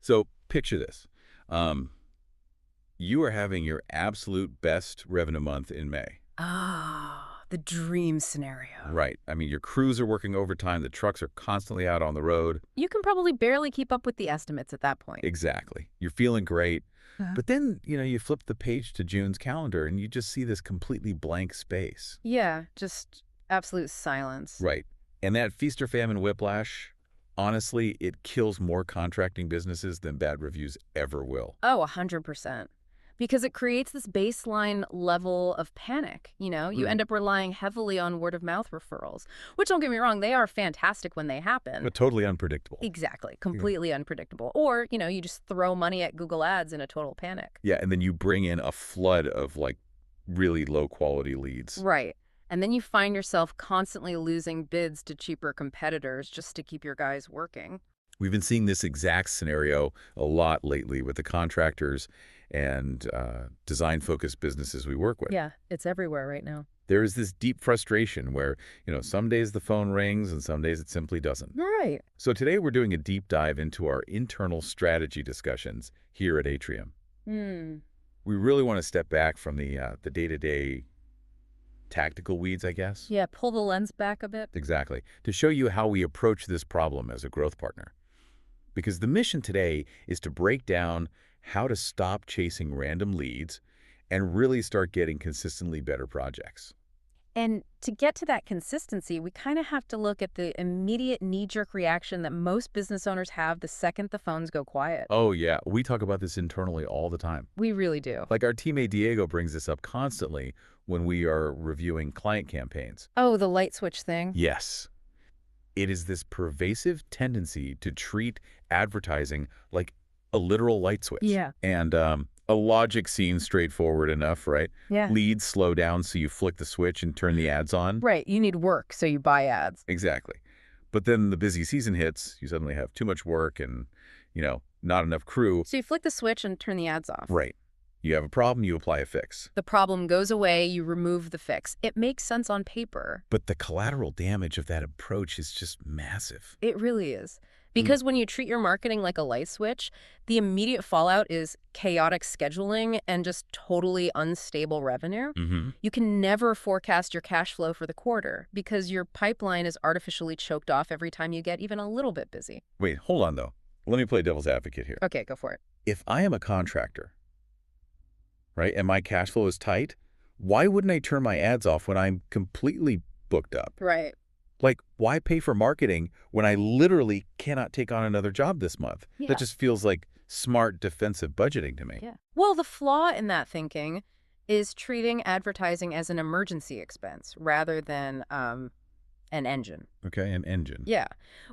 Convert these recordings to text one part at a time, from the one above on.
So picture this. Um, you are having your absolute best revenue month in May. Ah, the dream scenario. Right. I mean, your crews are working overtime. The trucks are constantly out on the road. You can probably barely keep up with the estimates at that point. Exactly. You're feeling great. Uh-huh. But then, you flip the page to June's calendar and you just see this completely blank space. Yeah, just absolute silence. Right. And that feast or famine whiplash, honestly, it kills more contracting businesses than bad reviews ever will. Oh, 100%. Because it creates this baseline level of panic. You end up relying heavily on word of mouth referrals, which, don't get me wrong, they are fantastic when they happen. But totally unpredictable. Exactly. Completely unpredictable. Or, you just throw money at Google Ads in a total panic. Yeah, and then you bring in a flood of really low quality leads. Right. And then you find yourself constantly losing bids to cheaper competitors just to keep your guys working. We've been seeing this exact scenario a lot lately with the contractors and design-focused businesses we work with. Yeah, it's everywhere right now. There is this deep frustration where, some days the phone rings and some days it simply doesn't. Right. So today we're doing a deep dive into our internal strategy discussions here at Atrium. We really want to step back from the day-to-day tactical weeds, I guess. Yeah, pull the lens back a bit. Exactly. To show you how we approach this problem as a growth partner. Because the mission today is to break down how to stop chasing random leads and really start getting consistently better projects. And to get to that consistency, we kind of have to look at the immediate knee-jerk reaction that most business owners have the second the phones go quiet. Oh, yeah. We talk about this internally all the time. We really do. Like our teammate Diego brings this up constantly when we are reviewing client campaigns. Oh, the light switch thing? Yes. It is this pervasive tendency to treat advertising like a literal light switch. Yeah. And a logic seems straightforward enough, right? Yeah. Leads slow down so you flick the switch and turn the ads on. Right. You need work, so you buy ads. Exactly. But then the busy season hits, you suddenly have too much work and, not enough crew. So you flick the switch and turn the ads off. Right. You have a problem, you apply a fix. The problem goes away, you remove the fix. It makes sense on paper. But the collateral damage of that approach is just massive. It really is. Because when you treat your marketing like a light switch, the immediate fallout is chaotic scheduling and just totally unstable revenue. You can never forecast your cash flow for the quarter because your pipeline is artificially choked off every time you get even a little bit busy. Wait, hold on, though. Let me play devil's advocate here. Okay, go for it. If I am a contractor, right, and my cash flow is tight, why wouldn't I turn my ads off when I'm completely booked up? Right. Like, why pay for marketing when I literally cannot take on another job this month? Yeah. That just feels like smart defensive budgeting to me. Yeah. Well, the flaw in that thinking is treating advertising as an emergency expense rather than an engine. Okay, an engine. Yeah.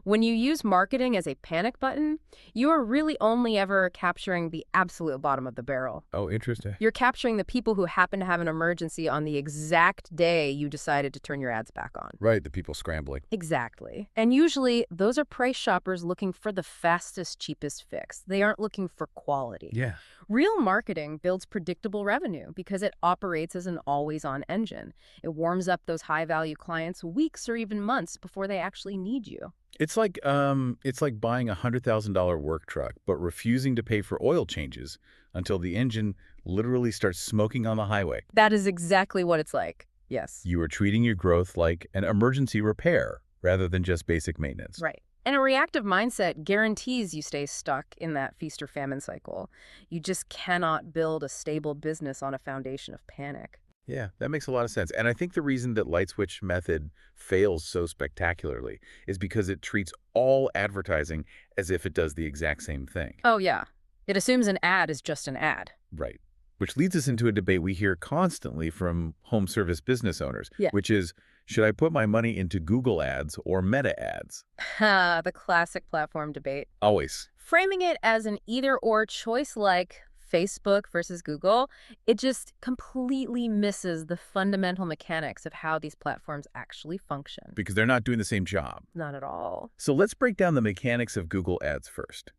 When you use marketing as a panic button, you are really only ever capturing the absolute bottom of the barrel. Oh, interesting. You're capturing the people who happen to have an emergency on the exact day you decided to turn your ads back on. Right, the people scrambling. Exactly. And usually, those are price shoppers looking for the fastest, cheapest fix. They aren't looking for quality. Yeah. Real marketing builds predictable revenue because it operates as an always-on engine. It warms up those high-value clients weeks or even months before they actually need you. It's like buying a $100,000 work truck, but refusing to pay for oil changes until the engine literally starts smoking on the highway. That is exactly what it's like. Yes. You are treating your growth like an emergency repair rather than just basic maintenance. Right. And a reactive mindset guarantees you stay stuck in that feast or famine cycle. You just cannot build a stable business on a foundation of panic. Yeah, that makes a lot of sense. And I think the reason that light switch method fails so spectacularly is because it treats all advertising as if it does the exact same thing. Oh, yeah. It assumes an ad is just an ad. Right. Which leads us into a debate we hear constantly from home service business owners, which is, should I put my money into Google ads or Meta ads? The classic platform debate. Always. Framing it as an either-or choice like Facebook versus Google, it just completely misses the fundamental mechanics of how these platforms actually function. Because they're not doing the same job. Not at all. So let's break down the mechanics of Google ads first.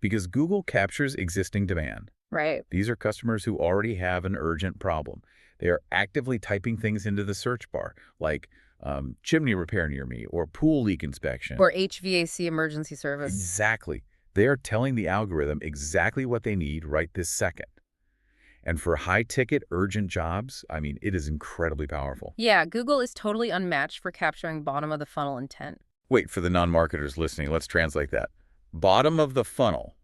Because Google captures existing demand. Right. These are customers who already have an urgent problem. They are actively typing things into the search bar, like chimney repair near me, or pool leak inspection. Or HVAC emergency service. Exactly. they're telling the algorithm exactly what they need right this second. And for high-ticket, urgent jobs, I mean, it is incredibly powerful. Yeah, Google is totally unmatched for capturing bottom-of-the-funnel intent. Wait, for the non-marketers listening, let's translate that. Bottom of the funnel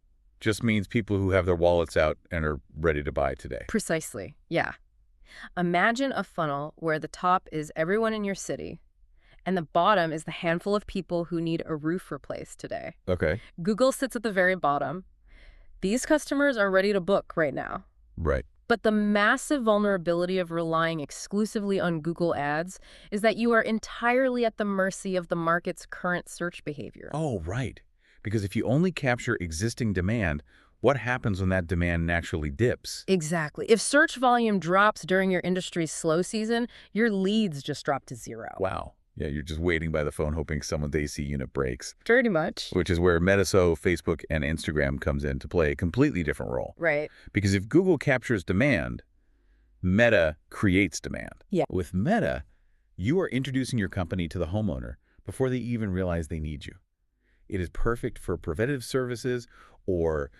just means people who have their wallets out and are ready to buy today. Precisely, yeah. Imagine a funnel where the top is everyone in your city, and the bottom is the handful of people who need a roof replaced today. Okay. Google sits at the very bottom. These customers are ready to book right now. Right. But the massive vulnerability of relying exclusively on Google Ads is that you are entirely at the mercy of the market's current search behavior. Oh, right. Because if you only capture existing demand, what happens when that demand naturally dips? Exactly. If search volume drops during your industry's slow season, your leads just drop to zero. Wow. Yeah, you're just waiting by the phone hoping someone's AC unit breaks. Pretty much. Which is where Meta, Facebook, and Instagram comes in to play a completely different role. Right. Because if Google captures demand, Meta creates demand. Yeah. With Meta, you are introducing your company to the homeowner before they even realize they need you. It is perfect for preventative services or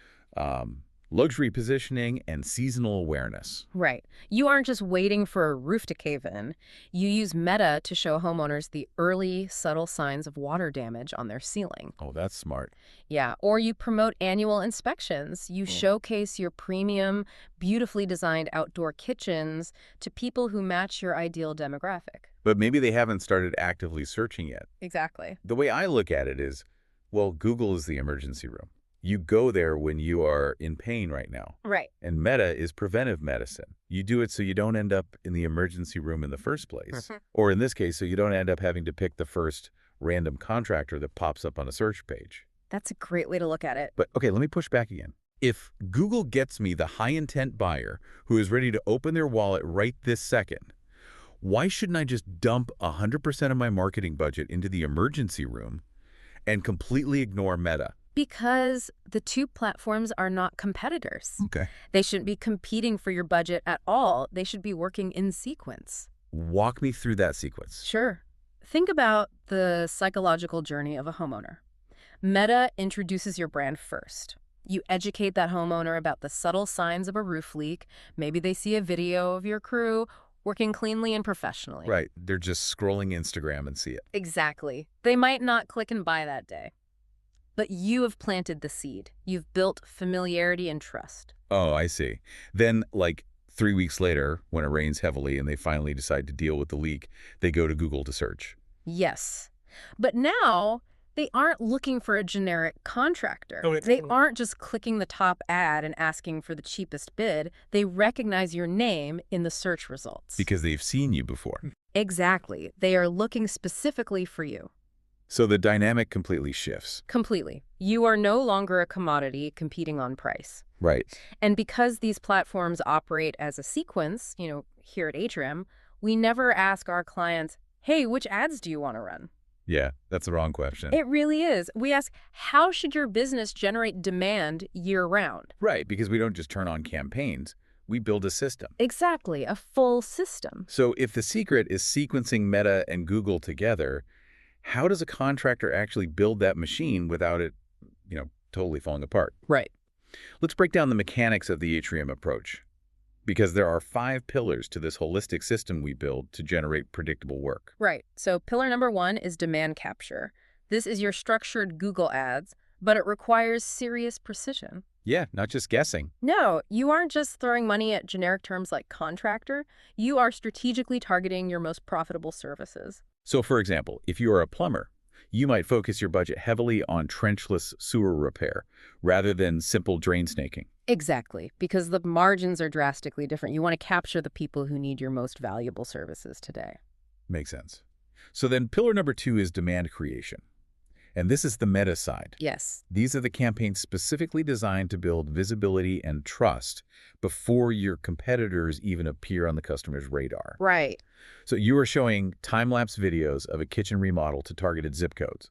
luxury positioning and seasonal awareness. Right. You aren't just waiting for a roof to cave in. You use Meta to show homeowners the early, subtle signs of water damage on their ceiling. Oh, that's smart. Yeah. Or you promote annual inspections. You showcase your premium, beautifully designed outdoor kitchens to people who match your ideal demographic. But maybe they haven't started actively searching yet. Exactly. The way I look at it is, well, Google is the emergency room. You go there when you are in pain right now. Right. And Meta is preventive medicine. You do it so you don't end up in the emergency room in the first place. Or in this case, so you don't end up having to pick the first random contractor that pops up on a search page. That's a great way to look at it. But okay, let me push back again. If Google gets me the high-intent buyer who is ready to open their wallet right this second, why shouldn't I just dump 100% of my marketing budget into the emergency room and completely ignore Meta? Because the two platforms are not competitors. Okay. They shouldn't be competing for your budget at all. They should be working in sequence. Walk me through that sequence. Sure. Think about the psychological journey of a homeowner. Meta introduces your brand first. You educate that homeowner about the subtle signs of a roof leak. Maybe they see a video of your crew working cleanly and professionally. Right. They're just scrolling Instagram and see it. Exactly. They might not click and buy that day. But you have planted the seed. You've built familiarity and trust. Oh, I see. Then, like 3 weeks later, when it rains heavily and they finally decide to deal with the leak, they go to Google to search. Yes. But now, they aren't looking for a generic contractor. They aren't just clicking the top ad and asking for the cheapest bid. They recognize your name in the search results. Because they've seen you before. Exactly. They are looking specifically for you. So the dynamic completely shifts. Completely. You are no longer a commodity competing on price. Right. And because these platforms operate as a sequence, here at Atrium, we never ask our clients, hey, which ads do you want to run? Yeah, that's the wrong question. It really is. We ask, how should your business generate demand year-round? Right, because we don't just turn on campaigns. We build a system. Exactly, a full system. So if the secret is sequencing Meta and Google together, how does a contractor actually build that machine without it, totally falling apart? Right. Let's break down the mechanics of the Atrium approach, because there are 5 pillars to this holistic system we build to generate predictable work. Right. So pillar number 1 is demand capture. This is your structured Google ads, but it requires serious precision. Yeah, not just guessing. No, you aren't just throwing money at generic terms like contractor. You are strategically targeting your most profitable services. So, for example, if you are a plumber, you might focus your budget heavily on trenchless sewer repair rather than simple drain snaking. Exactly, because the margins are drastically different. You want to capture the people who need your most valuable services today. Makes sense. So then pillar number 2 is demand creation. And this is the Meta side. Yes. These are the campaigns specifically designed to build visibility and trust before your competitors even appear on the customer's radar. Right. So you are showing time-lapse videos of a kitchen remodel to targeted zip codes.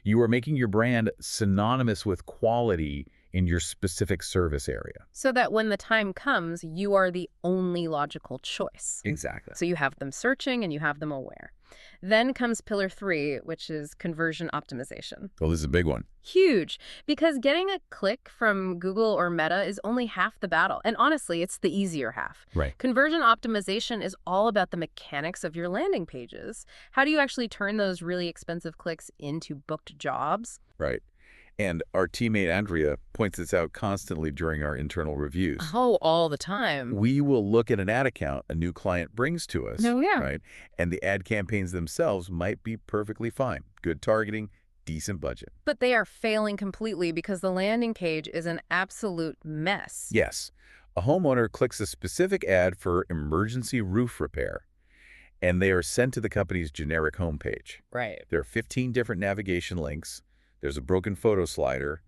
You are making your brand synonymous with quality in your specific service area. So that when the time comes, you are the only logical choice. Exactly. So you have them searching and you have them aware. Then comes pillar 3, which is conversion optimization. Well, this is a big one. Huge, because getting a click from Google or Meta is only half the battle. And honestly, it's the easier half. Right. Conversion optimization is all about the mechanics of your landing pages. How do you actually turn those really expensive clicks into booked jobs? Right. And our teammate Andrea points this out constantly during our internal reviews. Oh, all the time. We will look at an ad account a new client brings to us, Oh, yeah. right? And the ad campaigns themselves might be perfectly fine. Good targeting, decent budget. But they are failing completely because the landing page is an absolute mess. Yes, a homeowner clicks a specific ad for emergency roof repair, and they are sent to the company's generic homepage. Right. There are 15 different navigation links. There's a broken photo slider,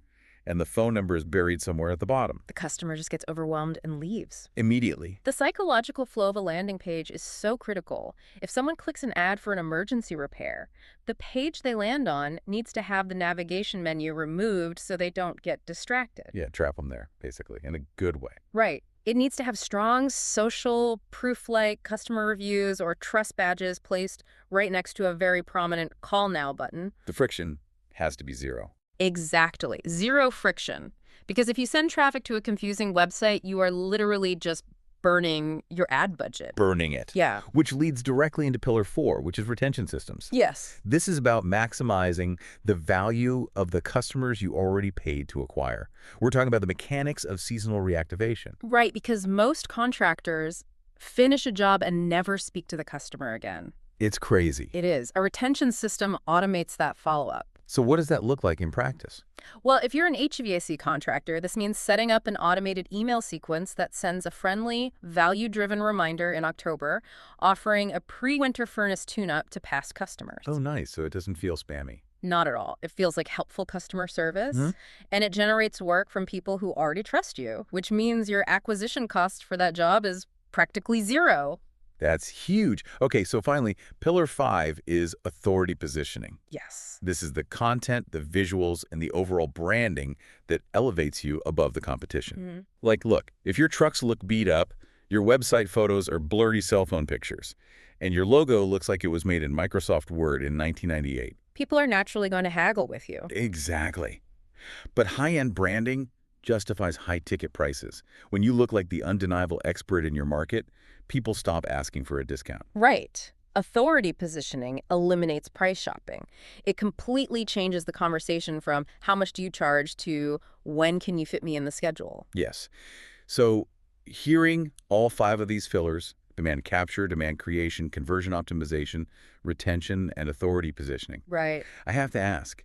and the phone number is buried somewhere at the bottom. The customer just gets overwhelmed and leaves. Immediately. The psychological flow of a landing page is so critical. If someone clicks an ad for an emergency repair, the page they land on needs to have the navigation menu removed so they don't get distracted. Yeah, trap them there, basically, in a good way. Right. It needs to have strong social proof like customer reviews or trust badges placed right next to a very prominent Call Now button. The friction has to be zero. Exactly. Zero friction. Because if you send traffic to a confusing website, you are literally just burning your ad budget. Burning it. Yeah. Which leads directly into pillar 4, which is retention systems. Yes. This is about maximizing the value of the customers you already paid to acquire. We're talking about the mechanics of seasonal reactivation. Right, because most contractors finish a job and never speak to the customer again. It's crazy. It is. A retention system automates that follow-up. So what does that look like in practice? Well, if you're an HVAC contractor, this means setting up an automated email sequence that sends a friendly, value-driven reminder in October, offering a pre-winter furnace tune-up to past customers. Oh, nice. So it doesn't feel spammy. Not at all. It feels like helpful customer service, Hmm? and it generates work from people who already trust you, which means your acquisition cost for that job is practically zero. That's huge. Okay, so finally, pillar 5 is authority positioning. Yes. This is the content, the visuals, and the overall branding that elevates you above the competition. Like, look, if your trucks look beat up, your website photos are blurry cell phone pictures, and your logo looks like it was made in Microsoft Word in 1998. People are naturally going to haggle with you. Exactly. But high-end branding justifies high-ticket prices. When you look like the undeniable expert in your market, people stop asking for a discount. Right. Authority positioning eliminates price shopping. It completely changes the conversation from how much do you charge to when can you fit me in the schedule? Yes. So hearing all 5 of these fillers, demand capture, demand creation, conversion optimization, retention, and authority positioning, Right. I have to ask,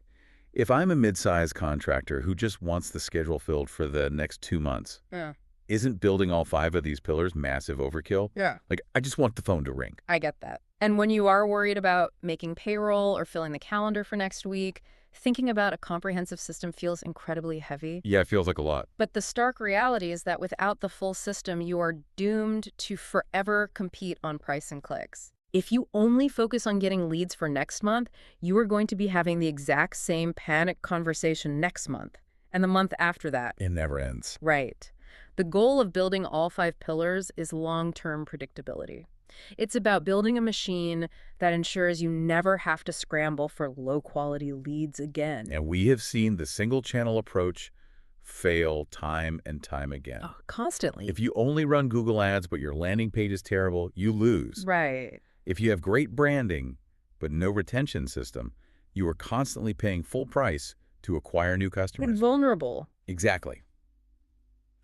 if I'm a mid-sized contractor who just wants the schedule filled for the next 2 months, Yeah. isn't building all 5 of these pillars massive overkill? Yeah. Like, I just want the phone to ring. I get that. And when you are worried about making payroll or filling the calendar for next week, thinking about a comprehensive system feels incredibly heavy. Yeah, it feels like a lot. But the stark reality is that without the full system, you are doomed to forever compete on price and clicks. If you only focus on getting leads for next month, you are going to be having the exact same panic conversation next month and the month after that. It never ends. Right. The goal of building all 5 pillars is long-term predictability. It's about building a machine that ensures you never have to scramble for low-quality leads again. And we have seen the single-channel approach fail time and time again. Oh, constantly. If you only run Google Ads but your landing page is terrible, you lose. Right. If you have great branding but no retention system, you are constantly paying full price to acquire new And customers. vulnerable. Exactly.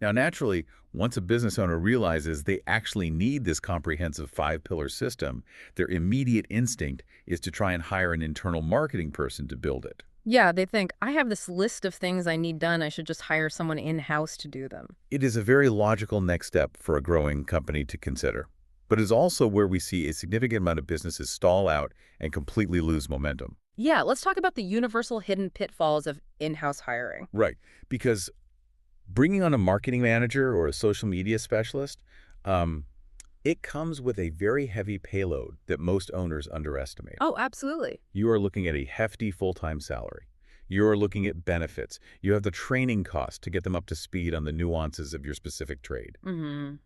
Now, naturally, once a business owner realizes they actually need this comprehensive 5-pillar system, their immediate instinct is to try and hire an internal marketing person to build it. Yeah, they think, I have this list of things I need done. I should just hire someone in-house to do them. It is a very logical next step for a growing company to consider, but it's also where we see a significant amount of businesses stall out and completely lose momentum. Yeah, let's talk about the universal hidden pitfalls of in-house hiring. Right, because bringing on a marketing manager or a social media specialist, it comes with a very heavy payload that most owners underestimate. Oh, absolutely. You are looking at a hefty full-time salary. You're looking at benefits. You have the training costs to get them up to speed on the nuances of your specific trade. Mm-hmm.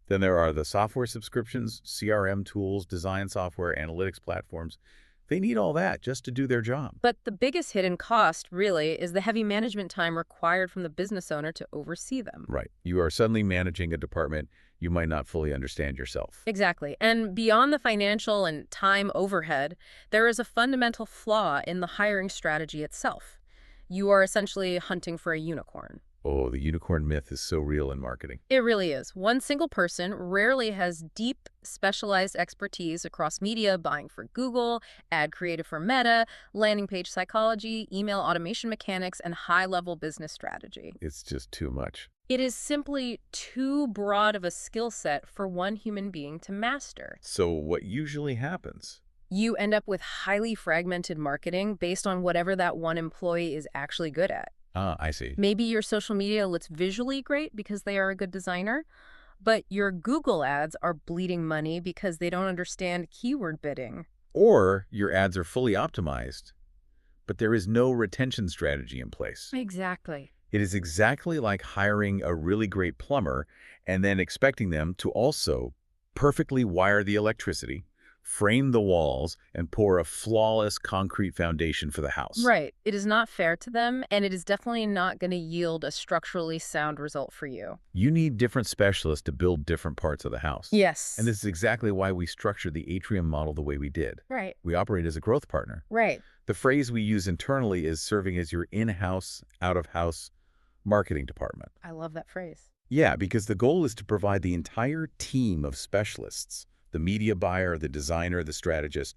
Then there are the software subscriptions, CRM tools, design software, analytics platforms. They need all that just to do their job. But the biggest hidden cost, really, is the heavy management time required from the business owner to oversee them. Right. You are suddenly managing a department you might not fully understand yourself. Exactly. And beyond the financial and time overhead, there is a fundamental flaw in the hiring strategy itself. You are essentially hunting for a unicorn. Oh, the unicorn myth is so real in marketing. It really is. One single person rarely has deep, specialized expertise across media, buying for Google, ad creative for Meta, landing page psychology, email automation mechanics, and high-level business strategy. It's just too much. It is simply too broad of a skill set for one human being to master. So what usually happens? You end up with highly fragmented marketing based on whatever that one employee is actually good at. Ah, I see. Maybe your social media looks visually great because they are a good designer, but your Google ads are bleeding money because they don't understand keyword bidding. Or your ads are fully optimized, but there is no retention strategy in place. Exactly. It is exactly like hiring a really great plumber and then expecting them to also perfectly wire the electricity, frame the walls, and pour a flawless concrete foundation for the house. Right. It is not fair to them, and it is definitely not going to yield a structurally sound result for you. You need different specialists to build different parts of the house. Yes. And this is exactly why we structured the Atrium model the way we did. Right. We operate as a growth partner. Right. The phrase we use internally is serving as your in-house, out-of-house marketing department. I love that phrase. Yeah, because the goal is to provide the entire team of specialists, the media buyer, the designer, the strategist,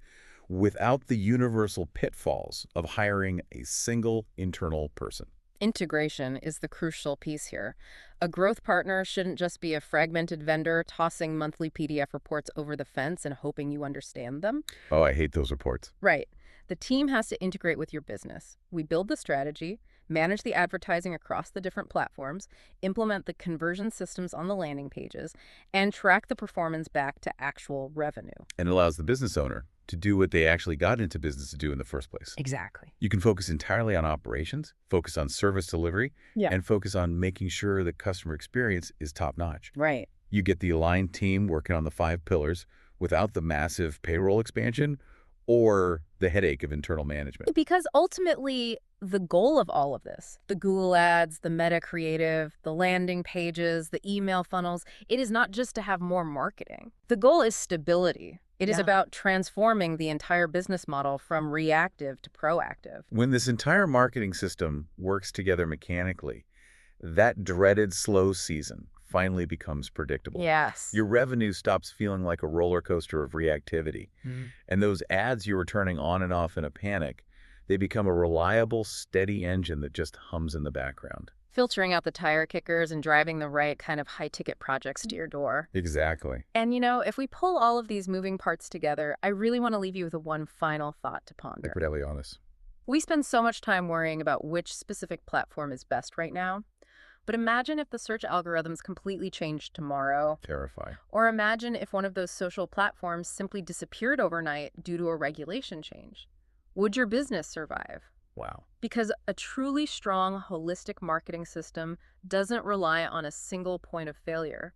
without the universal pitfalls of hiring a single internal person. Integration is the crucial piece here. A growth partner shouldn't just be a fragmented vendor tossing monthly PDF reports over the fence and hoping you understand them. Oh, I hate those reports. Right. The team has to integrate with your business. We build the strategy, manage the advertising across the different platforms, implement the conversion systems on the landing pages, and track the performance back to actual revenue. And allows the business owner to do what they actually got into business to do in the first place. Exactly. You can focus entirely on operations, focus on service delivery, Yeah. and focus on making sure the customer experience is top-notch. Right. You get the aligned team working on the 5 pillars without the massive payroll expansion or the headache of internal management. Because ultimately, the goal of all of this, the Google ads, the meta creative, the landing pages, the email funnels, it is not just to have more marketing. The goal is stability. It is about transforming the entire business model from reactive to proactive. When this entire marketing system works together mechanically, that dreaded slow season finally becomes predictable. Yes. Your revenue stops feeling like a roller coaster of reactivity. And those ads you were turning on and off in a panic, they become a reliable, steady engine that just hums in the background. Filtering out the tire kickers and driving the right kind of high-ticket projects to your door. Exactly. And, if we pull all of these moving parts together, I really want to leave you with one final thought to ponder. Like, brutally honest. We spend so much time worrying about which specific platform is best right now. But imagine if the search algorithms completely changed tomorrow. Terrifying. Or imagine if one of those social platforms simply disappeared overnight due to a regulation change. Would your business survive? Wow. Because a truly strong, holistic marketing system doesn't rely on a single point of failure.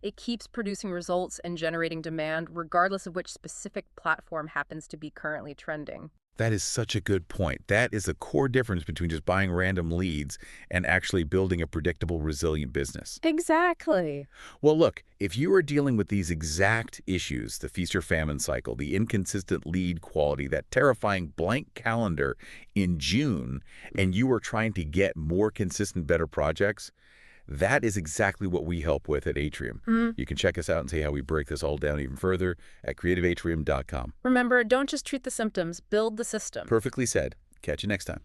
It keeps producing results and generating demand regardless of which specific platform happens to be currently trending. That is such a good point. That is the core difference between just buying random leads and actually building a predictable, resilient business. Exactly. Well, look, if you are dealing with these exact issues, the feast or famine cycle, the inconsistent lead quality, that terrifying blank calendar in June, and you are trying to get more consistent, better projects, that is exactly what we help with at Atrium. You can check us out and see how we break this all down even further at creativeatrium.com. Remember, don't just treat the symptoms, build the system. Perfectly said. Catch you next time.